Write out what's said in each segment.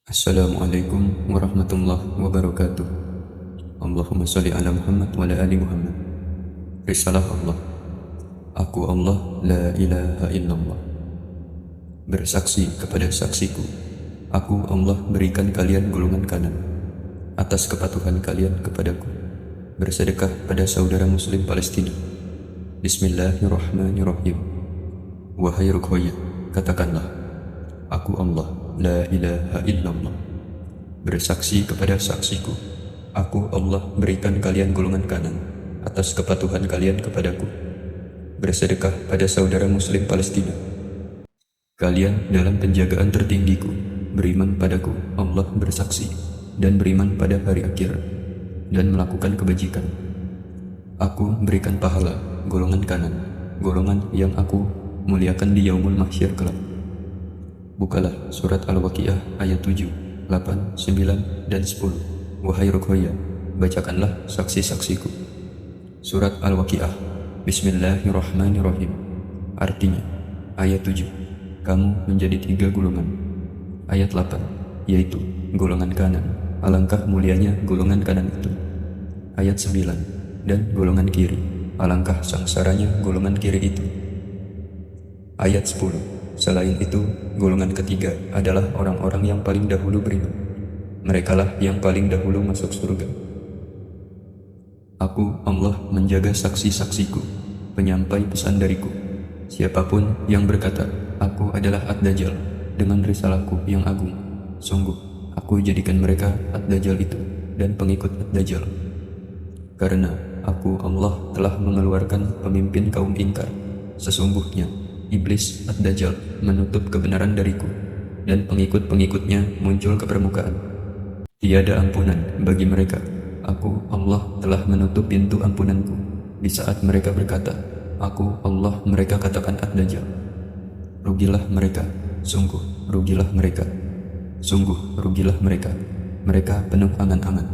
Assalamualaikum warahmatullahi wabarakatuh. Allahumma salli ala Muhammad wa ala ali Muhammad. Risalah Allah. Aku Allah, la ilaha illallah. Bersaksi kepada saksiku, aku Allah berikan kalian golongan kanan atas kepatuhan kalian kepadaku. Bersedekah pada saudara muslim Palestina. Bismillahirrahmanirrahim. Wahai Ruqayyah, katakanlah, aku Allah, la ilaha illallah. Bersaksi kepada saksiku, aku Allah berikan kalian golongan kanan atas kepatuhan kalian kepadaku. Bersedekah pada saudara muslim Palestina. Kalian dalam penjagaan tertinggiku, beriman padaku, Allah bersaksi, dan beriman pada hari akhir, dan melakukan kebajikan. Aku berikan pahala, golongan kanan, golongan yang aku muliakan di yaumul mahsyar kelak. Bukalah surat Al-Waqiah ayat 7, 8, 9, dan 10. Wahai Ruqayyah, bacakanlah saksi-saksiku. Surat Al-Waqiah. Bismillahirrahmanirrahim. Artinya, ayat 7, kamu menjadi 3 golongan. Ayat 8, yaitu golongan kanan. Alangkah mulianya golongan kanan itu. Ayat 9, dan golongan kiri. Alangkah sangsaranya golongan kiri itu. Ayat 10, selain itu, golongan ketiga adalah orang-orang yang paling dahulu beriman. Merekalah yang paling dahulu masuk surga. Aku, Allah, menjaga saksi-saksiku, penyampai pesan dariku. Siapapun yang berkata, aku adalah Ad-Dajjal, dengan risalahku yang agung, sungguh, aku jadikan mereka Ad-Dajjal itu, dan pengikut Ad-Dajjal. Karena aku, Allah, telah mengeluarkan pemimpin kaum ingkar. Sesungguhnya, Iblis Ad-Dajjal menutup kebenaran dariku, dan pengikut-pengikutnya muncul ke permukaan. Tiada ampunan bagi mereka. Aku, Allah, telah menutup pintu ampunanku. Di saat mereka berkata, aku, Allah, mereka katakan Ad-Dajjal. Rugilah mereka, sungguh rugilah mereka. Sungguh rugilah mereka. Mereka penuh angan-angan.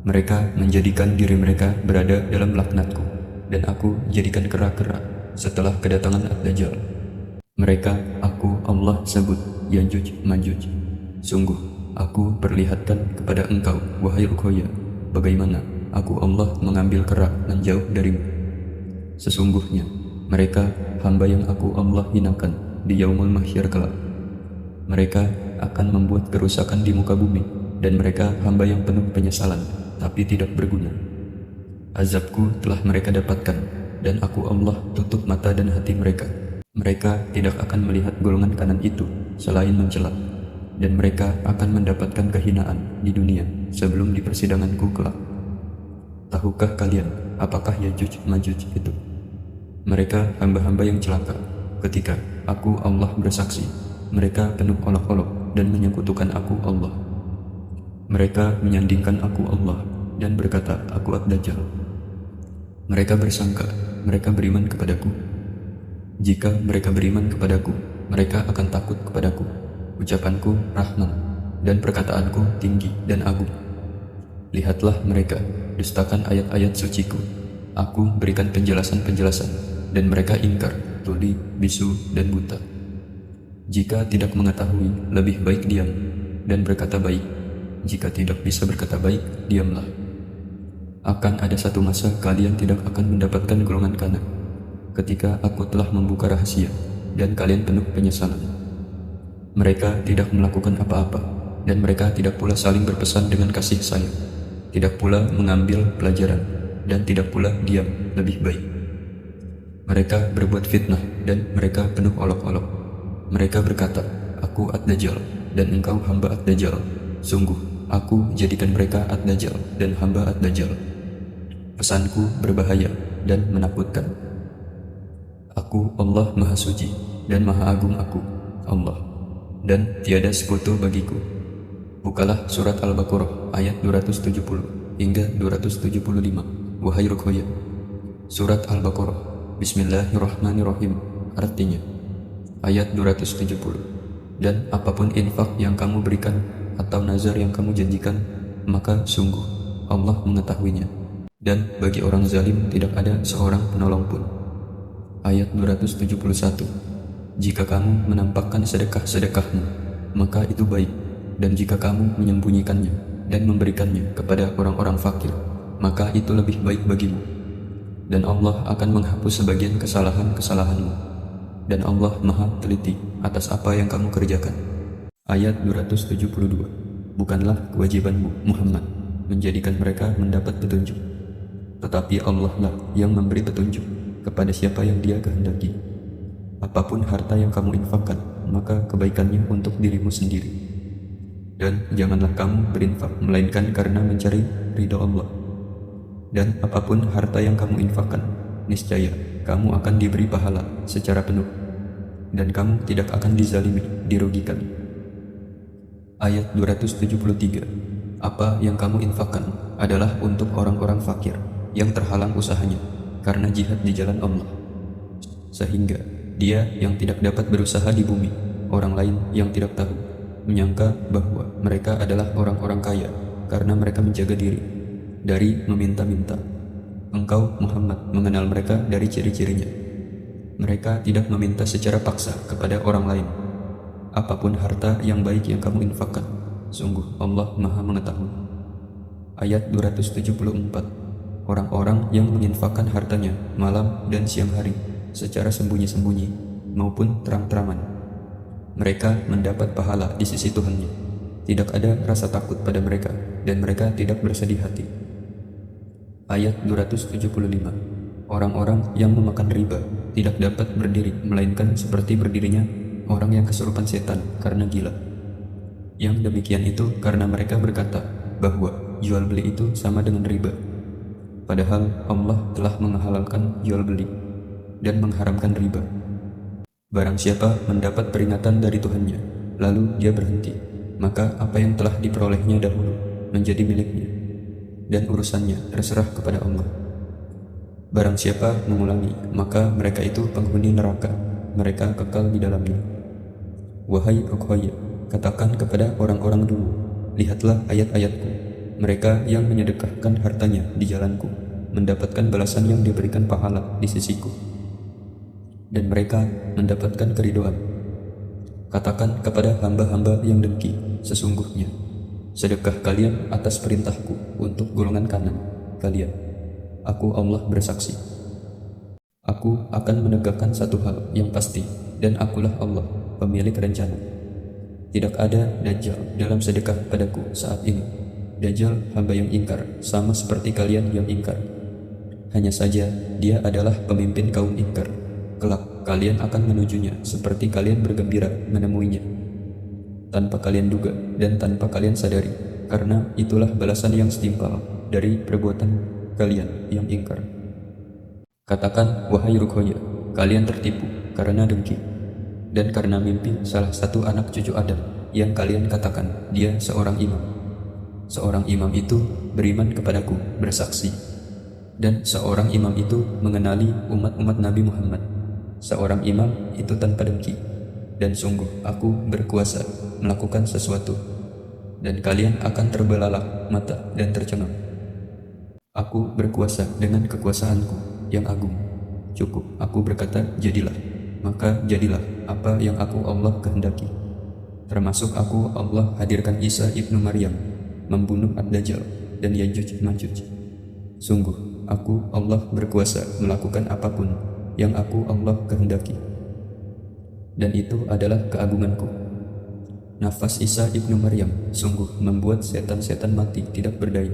Mereka menjadikan diri mereka berada dalam laknatku, dan aku jadikan kera-kera setelah kedatangan Ad-Dajjal. Mereka, aku, Allah, sebut Yajuj Majuj. Sungguh, aku perlihatkan kepada engkau, wahai Ruqayyah, bagaimana aku, Allah, mengambil kera menjauh darimu. Sesungguhnya, mereka hamba yang aku, Allah, hinakan di yaumul mahsyar kelak. Mereka akan membuat kerusakan di muka bumi, dan mereka hamba yang penuh penyesalan, tapi tidak berguna. Azabku telah mereka dapatkan, dan aku, Allah, tutup mata dan hati mereka. Mereka tidak akan melihat golongan kanan itu selain mencela, dan mereka akan mendapatkan kehinaan di dunia sebelum di persidanganku kelak. Tahukah kalian apakah Yajuj Majuj itu? Mereka hamba-hamba yang celaka ketika aku, Allah, bersaksi. Mereka penuh olok-olok dan menyekutukan aku, Allah. Mereka menyandingkan aku, Allah, dan berkata, aku Ad-Dajjal. Mereka bersangka mereka beriman kepadaku. Jika mereka beriman kepadaku, mereka akan takut kepadaku. Ucapanku Rahman, dan perkataanku tinggi dan agung. Lihatlah mereka dustakan ayat-ayat suciku. Aku berikan penjelasan-penjelasan, dan mereka ingkar, tuli, bisu, dan buta. Jika tidak mengetahui, lebih baik diam, dan berkata baik. Jika tidak bisa berkata baik, diamlah. Akan ada satu masa kalian tidak akan mendapatkan golongan kanan, ketika aku telah membuka rahasia, dan kalian penuh penyesalan. Mereka tidak melakukan apa-apa, dan mereka tidak pula saling berpesan dengan kasih sayang, tidak pula mengambil pelajaran, dan tidak pula diam, lebih baik. Mereka berbuat fitnah, dan mereka penuh olok-olok. Mereka berkata, aku Ad-Dajjal, dan engkau hamba Ad-Dajjal. Sungguh, aku jadikan mereka Ad-Dajjal dan hamba Ad-Dajjal. Pesanku berbahaya dan menakutkan. Aku, Allah, Maha Suci dan Maha Agung aku, Allah, dan tiada sekutu bagiku. Bukalah surat Al-Baqarah ayat 270 hingga 275. Wahai Ruqayyah. Surat Al-Baqarah. Bismillahirrahmanirrahim. Artinya, ayat 270. Dan apapun infak yang kamu berikan atau nazar yang kamu janjikan, maka sungguh Allah mengetahuinya, dan bagi orang zalim tidak ada seorang penolong pun. Ayat 271. Jika kamu menampakkan sedekah-sedekahmu, maka itu baik. Dan jika kamu menyembunyikannya dan memberikannya kepada orang-orang fakir, maka itu lebih baik bagimu. Dan Allah akan menghapus sebagian kesalahan-kesalahanmu. Dan Allah Maha teliti atas apa yang kamu kerjakan. Ayat 272. Bukanlah kewajibanmu, Muhammad, menjadikan mereka mendapat petunjuk, tetapi Allah lah yang memberi petunjuk kepada siapa yang Dia kehendaki. Apapun harta yang kamu infakkan, maka kebaikannya untuk dirimu sendiri. Dan janganlah kamu berinfak melainkan karena mencari ridha Allah. Dan apapun harta yang kamu infakkan, niscaya kamu akan diberi pahala secara penuh, dan kamu tidak akan dizalimi, dirugikan. Ayat 273. Apa yang kamu infakkan adalah untuk orang-orang fakir yang terhalang usahanya karena jihad di jalan Allah, sehingga dia yang tidak dapat berusaha di bumi, orang lain yang tidak tahu menyangka bahwa mereka adalah orang-orang kaya karena mereka menjaga diri dari meminta-minta. Engkau, Muhammad, mengenal mereka dari ciri-cirinya. Mereka tidak meminta secara paksa kepada orang lain. Apapun harta yang baik yang kamu infakkan, sungguh Allah Maha mengetahui. Ayat 274. Orang-orang yang menginfakkan hartanya malam dan siang hari secara sembunyi-sembunyi maupun terang-terangan, mereka mendapat pahala di sisi Tuhannya. Tidak ada rasa takut pada mereka, dan mereka tidak bersedih hati. Ayat 275. Orang-orang yang memakan riba tidak dapat berdiri, melainkan seperti berdirinya orang yang kesurupan setan karena gila. Yang demikian itu karena mereka berkata bahwa jual beli itu sama dengan riba. Padahal Allah telah menghalalkan jual beli dan mengharamkan riba. Barang siapa mendapat peringatan dari Tuhannya, lalu dia berhenti, maka apa yang telah diperolehnya dahulu menjadi miliknya, dan urusannya terserah kepada Allah. Barang siapa mengulangi, maka mereka itu penghuni neraka, mereka kekal di dalamnya. Wahai Ruqayyah, katakan kepada orang-orang dulu, lihatlah ayat-ayatku, mereka yang menyedekahkan hartanya di jalanku, mendapatkan balasan yang diberikan pahala di sisiku, dan mereka mendapatkan keridhaan. Katakan kepada hamba-hamba yang dengki, sesungguhnya sedekah kalian atas perintahku untuk golongan kanan kalian. Aku Allah bersaksi. Aku akan menegakkan satu hal yang pasti, dan akulah Allah, pemilik rencana. Tidak ada Dajjal dalam sedekah padaku saat ini. Dajjal hamba yang ingkar, sama seperti kalian yang ingkar. Hanya saja dia adalah pemimpin kaum ingkar. Kelak kalian akan menujunya seperti kalian bergembira menemuinya, tanpa kalian duga dan tanpa kalian sadari, karena itulah balasan yang setimpal dari perbuatan kalian yang ingkar. Katakan, wahai Ruqayyah, kalian tertipu karena dengki dan karena mimpi salah satu anak cucu Adam yang kalian katakan dia seorang imam. Seorang imam itu beriman kepadaku, bersaksi, dan seorang imam itu mengenali umat-umat Nabi Muhammad. Seorang imam itu tanpa dengki, dan sungguh aku berkuasa melakukan sesuatu, dan kalian akan terbelalak mata dan tercengang. Aku berkuasa dengan kekuasaanku yang agung. Cukup aku berkata jadilah, maka jadilah apa yang aku Allah kehendaki. Termasuk aku Allah hadirkan Isa ibnu Maryam membunuh Ad-Dajjal dan Yajuj Majuj. Sungguh aku Allah berkuasa melakukan apapun yang aku Allah kehendaki, dan itu adalah keagunganku. Nafas Isa ibnu Maryam sungguh membuat setan-setan mati tidak berdaya.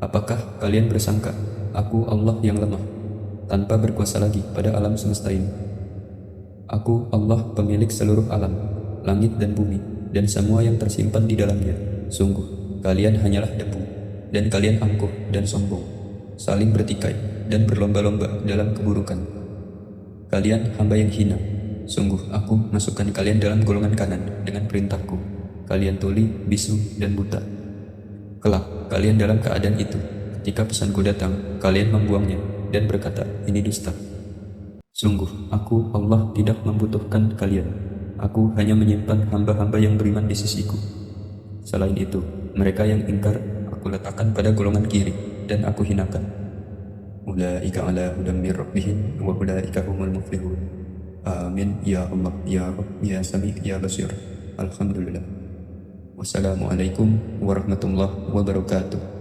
Apakah kalian bersangka aku Allah yang lemah, tanpa berkuasa lagi pada alam semesta ini? Aku Allah pemilik seluruh alam, langit dan bumi, dan semua yang tersimpan di dalamnya. Sungguh kalian hanyalah debu, dan kalian angkuh dan sombong, saling bertikai dan berlomba-lomba dalam keburukan. Kalian hamba yang hina. Sungguh aku masukkan kalian dalam golongan kanan dengan perintahku. Kalian tuli, bisu, dan buta. Kelak kalian dalam keadaan itu, ketika pesanku datang, kalian membuangnya dan berkata, ini dusta. Sungguh aku Allah tidak membutuhkan kalian. Aku hanya menyimpan hamba-hamba yang beriman di sisiku. Selain itu, mereka yang ingkar aku letakkan pada golongan kiri dan aku hinakan. Ulaika ala hudam min rabbihim wa ulaika humul muflihun. Amin ya Allah ya Rabb ya Sami ya Basir. Alhamdulillah. Wassalamualaikum warahmatullahi wabarakatuh.